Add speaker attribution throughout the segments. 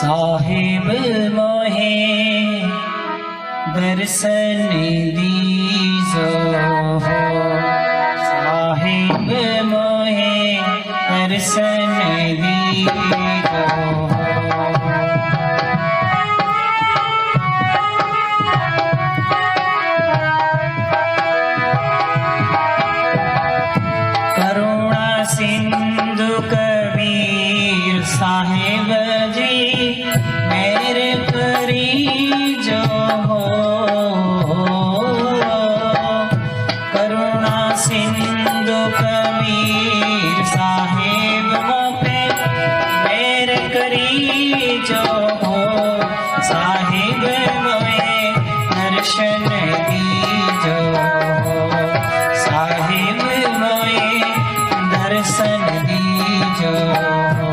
Speaker 1: साहिब मोहे दर्शन दीजो हो, साहिब मोहे दर्शन दीजो हो। करुणा सिंधु कबीर साहिब जी मेरे करी जो हो, करुणा सिंधु कबीर साहिब पे मेरे करी जो हो, साहिब में दर्शन दीजो हो, साहिब में दर्शन दीजो हो।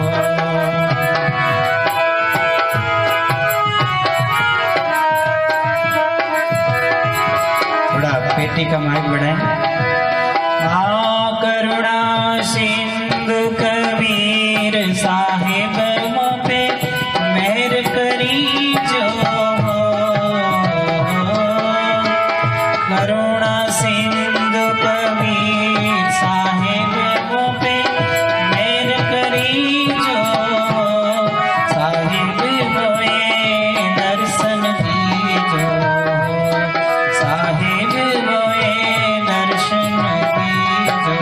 Speaker 1: पेटी का माइक बढ़ाएं। करुणा सिंधु कबीर साहिब पे मेहर करी जो हो, करुणा सिंधु कबीर साहिब पे मेहर करी जो हो, साहिब में दर्शन दीजो, साहिब में दर्शन दीजो।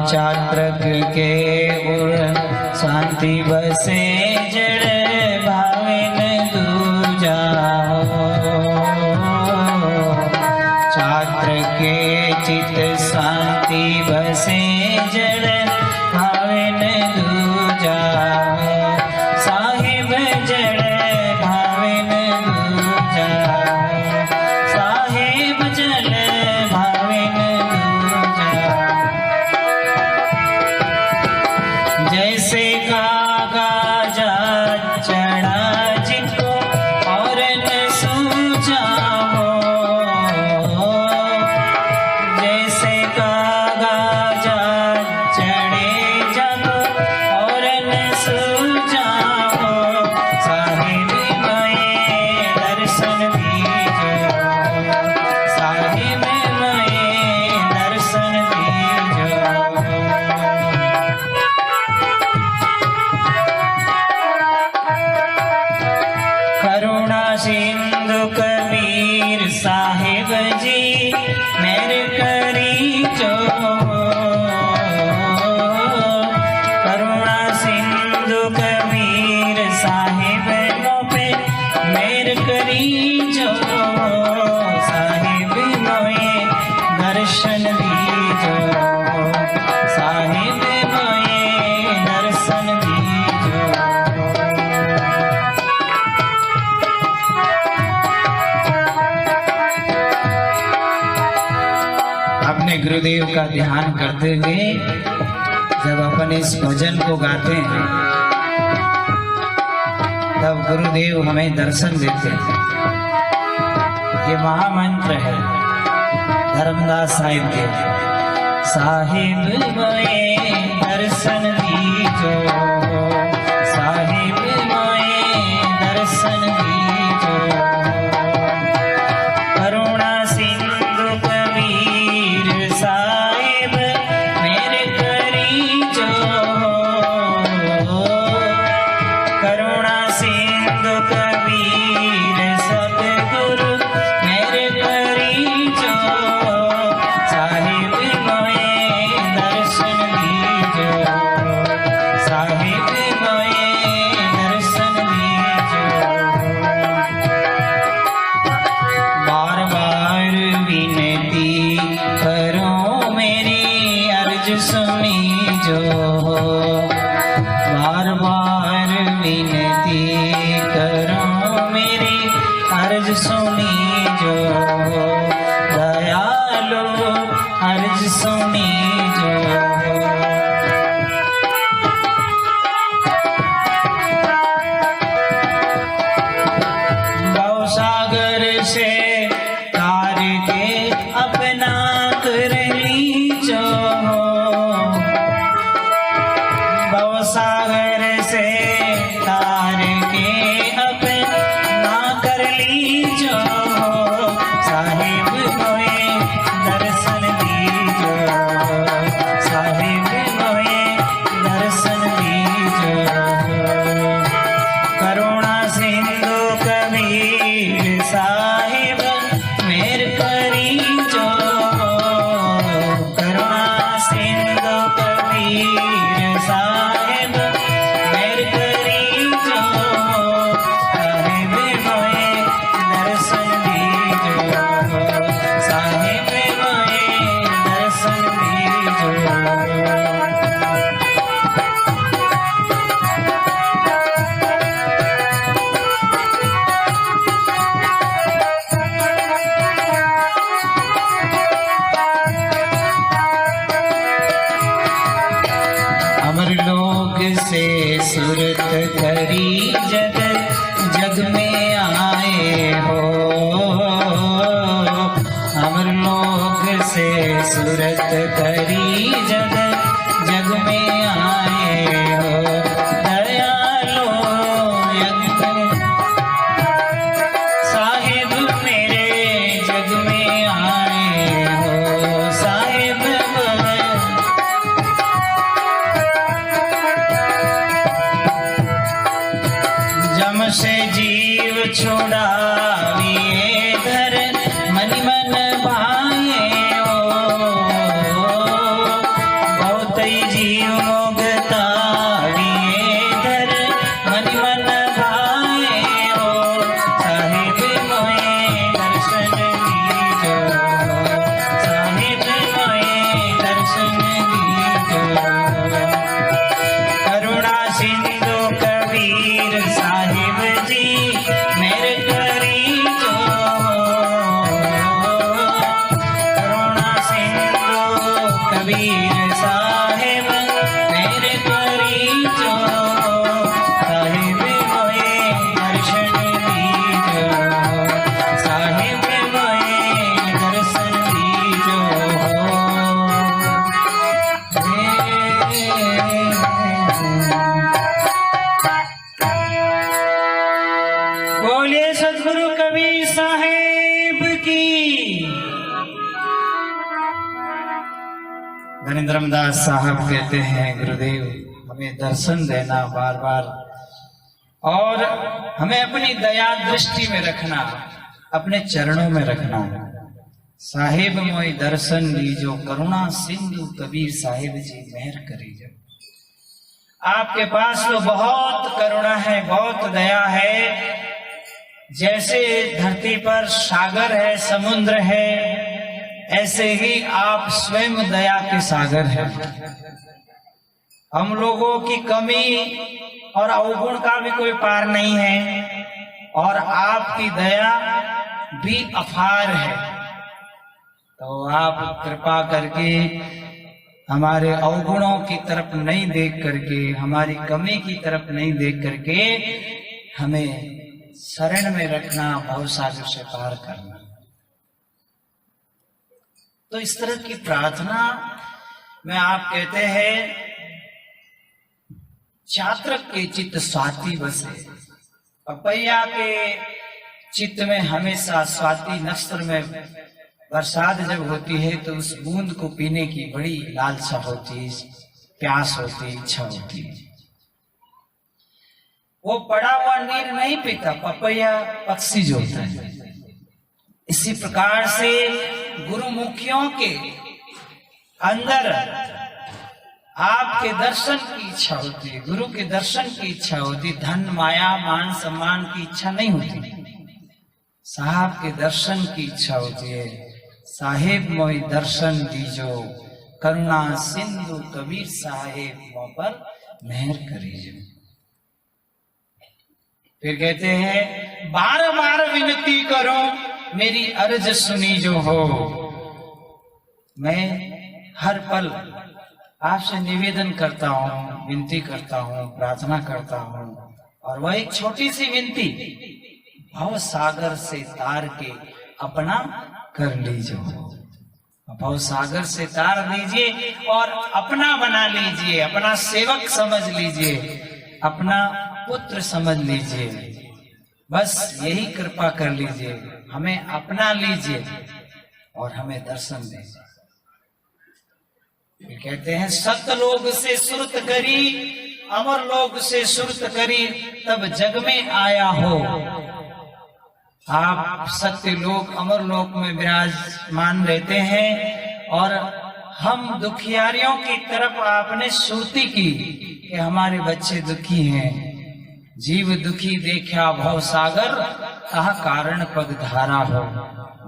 Speaker 1: चात्रक के उड़ शांति बसे जड़ भावेन दूजा हो, छात्र के चित शांति बसे जड़ भावेन दूजा हो, साहिब जड़ भावेन दूजा हो, साहिब जड़ भावेन दूजा। जैसे कागजा चढ़ा जिनको और न सूझा हो, जैसे कागजा चढ़े जब और न सूझा हो, साहिब में दर्शन दीजो, साहिब में दर्शन दीजो। करुणा सिंधु कबीर साहिब जी मेरे करी जो हो, करुणा सिंधु कबीर साहिब पे मेरे करी जो हो, साहिब में दर्शन दीजो, साहिब में दर्शन दीजो। अपने गुरुदेव का ध्यान करते हुए जब अपन इस भजन को गाते हैं तब गुरुदेव हमें दर्शन देते हैं। ये महामंत्र है धर्मदास साहिब के, साहिब में दर्शन दीजो, साहिब में दर्शन दीजो। करुणा सिंधु कबीर साहिब मेरे करी जो हो, करुणा सिंधु कबीर सतगुरु मेरे करी जो, साहिब में दर्शन दीजो, साहिब में दर्शन दीजो। बार बार विनती करो मेरी अर्ज सुनी जो हो, बार बार विनती करो मेरी अर्ज सुनी जो हो, दयालु अर्ज सुनी जो हो। से सुरत करी जग जग में आए हो। अमरलोक से सुरत करी जग जग में आए हो। दयालो साहिब मेरे जग में आए हो। साहिब जम से जीव छुड़ाविए धर मन मन भाए हो। बहुत ही जीव मोगताविए धर मन मन भाए हो। साहिब मोए दर्शन दीजो। साहिब मोए दर्शन दीजो। करुणा सिंधु कबीर साहिब जी मेरे करी जो। करुणा सिंधु कबीर साहिब मेरे करी जो। साहिब मोए दर्शन दीजो। साहिब मोए दर्शन दीजो। बोलिए सदगुरु कबीर साहेब की। नरेंद्र दास साहब कहते हैं गुरुदेव हमें दर्शन देना बार बार और हमें अपनी दया दृष्टि में रखना, अपने चरणों में रखना। साहेब मोई दर्शन लीजो। करुणा सिंधु कबीर साहिब जी मेहर करीजो। आपके पास तो बहुत करुणा है, बहुत दया है। जैसे धरती पर सागर है, समुद्र है, ऐसे ही आप स्वयं दया के सागर हैं। हम लोगों की कमी और अवगुण का भी कोई पार नहीं है और आपकी दया भी अपार है। तो आप कृपा करके हमारे अवगुणों की तरफ नहीं देख करके, हमारी कमी की तरफ नहीं देख करके हमें शरण में रखना, भवसागर से पार करना। तो इस तरह की प्रार्थना में आप कहते हैं चात्रक के चित्त स्वाति बसे। पपैया के चित्त में हमेशा स्वाति नक्षत्र में बरसात जब होती है तो उस बूंद को पीने की बड़ी लालसा होती है, प्यास होती, इच्छा होती है। वो पड़ा हुआ नीर नहीं पीता, पपैया पक्षी जो होता है। इसी प्रकार से गुरुमुखियों के अंदर आपके दर्शन की इच्छा होती है, गुरु के दर्शन की इच्छा होती है। धन माया मान सम्मान की इच्छा नहीं होती, साहब के दर्शन की इच्छा होती है। साहेब मोई दर्शन दीजो। करुणा सिंधु कबीर साहेब मों पर मेहर करीजो। फिर कहते हैं बार बार विनती करो मेरी अर्ज सुनी जो हो। मैं हर पल आपसे निवेदन करता हूँ, विनती करता हूँ, प्रार्थना करता हूँ। और वह एक छोटी सी विनती, भव सागर से तार के अपना कर लीजिए। भव सागर से तार दीजिए और अपना बना लीजिए, अपना सेवक समझ लीजिए, अपना पुत्र समझ लीजिए। बस यही कृपा कर लीजिए, हमें अपना लीजिए और हमें दर्शन दीजिए। कहते हैं सतलोक से सुरत करी, अमर लोक से सुरत करी, तब जग में आया हो। आप सत्य लोक अमर लोक में विराजमान रहते हैं और हम दुखियारियों की तरफ आपने सुरती की कि हमारे बच्चे दुखी हैं। जीव दुखी देखा भव सागर, कहा कारण पग धारा हो।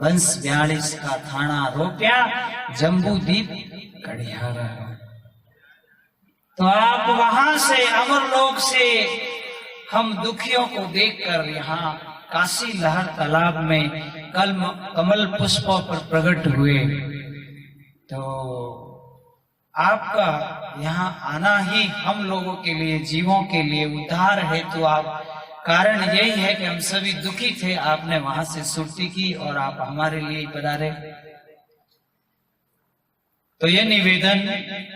Speaker 1: वंश 42 का थाना रोप्या, जम्बू दीप कड़ियारा। तो आप वहां से अमर लोक से हम दुखियों को देखकर यहाँ काशी लहर तालाब में कमल पुष्पों पर प्रकट हुए। तो आपका यहाँ आना ही हम लोगों के लिए, जीवों के लिए उद्धार हेतु आप कारण यही है कि हम सभी दुखी थे, आपने वहां से छुट्टी की और आप हमारे लिए पधारे। तो ये निवेदन,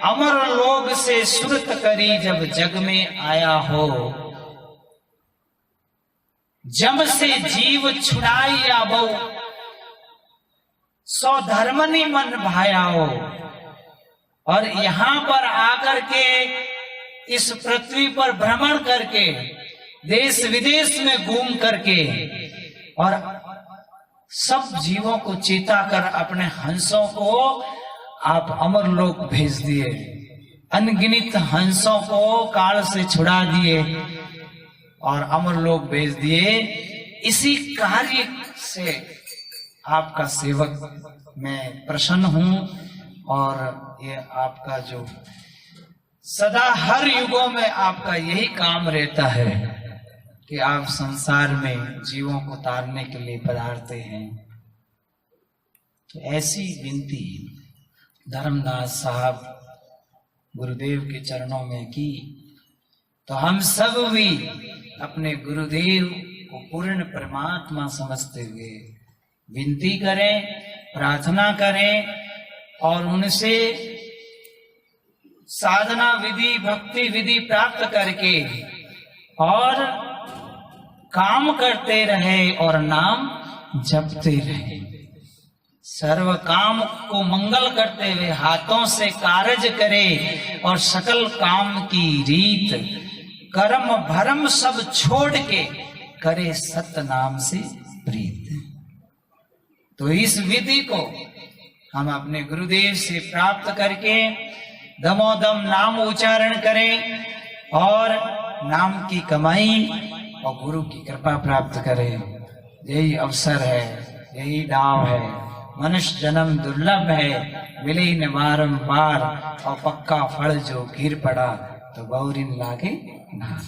Speaker 1: अमर लोग से सुरत करी जब जग में आया हो, जब से जीव छुड़ाई आबो, सौ धर्मनि मन भाया हो। और यहां पर आकर के इस पृथ्वी पर भ्रमण करके, देश विदेश में घूम करके और सब जीवों को चेता कर अपने हंसों को आप अमरलोक भेज दिए, अनगिनत हंसों को काल से छुड़ा दिए और अमरलोक भेज दिए। इसी कार्य से आपका सेवक मैं प्रसन्न हूं और ये आपका जो सदा हर युगों में आपका यही काम रहता है कि आप संसार में जीवों को तारने के लिए पधारते हैं। तो ऐसी विनती धर्मदास साहब गुरुदेव के चरणों में की, तो हम सब भी अपने गुरुदेव को पूर्ण परमात्मा समझते हुए विनती करें, प्रार्थना करें और उनसे साधना विधि, भक्ति विधि प्राप्त करके और काम करते रहे और नाम जपते रहे। सर्व काम को मंगल करते हुए हाथों से कारज करे और सकल काम की रीत, कर्म भरम सब छोड़ के करे सत्य नाम से प्रीत। तो इस विधि को हम अपने गुरुदेव से प्राप्त करके दमोदम नाम उच्चारण करें और नाम की कमाई और गुरु की कृपा प्राप्त करें। यही अवसर है, यही दाव है। मनुष्य जन्म दुर्लभ है, मिले न बारंबार, और पक्का फल जो गिर पड़ा तो बहुरिन लागे ना।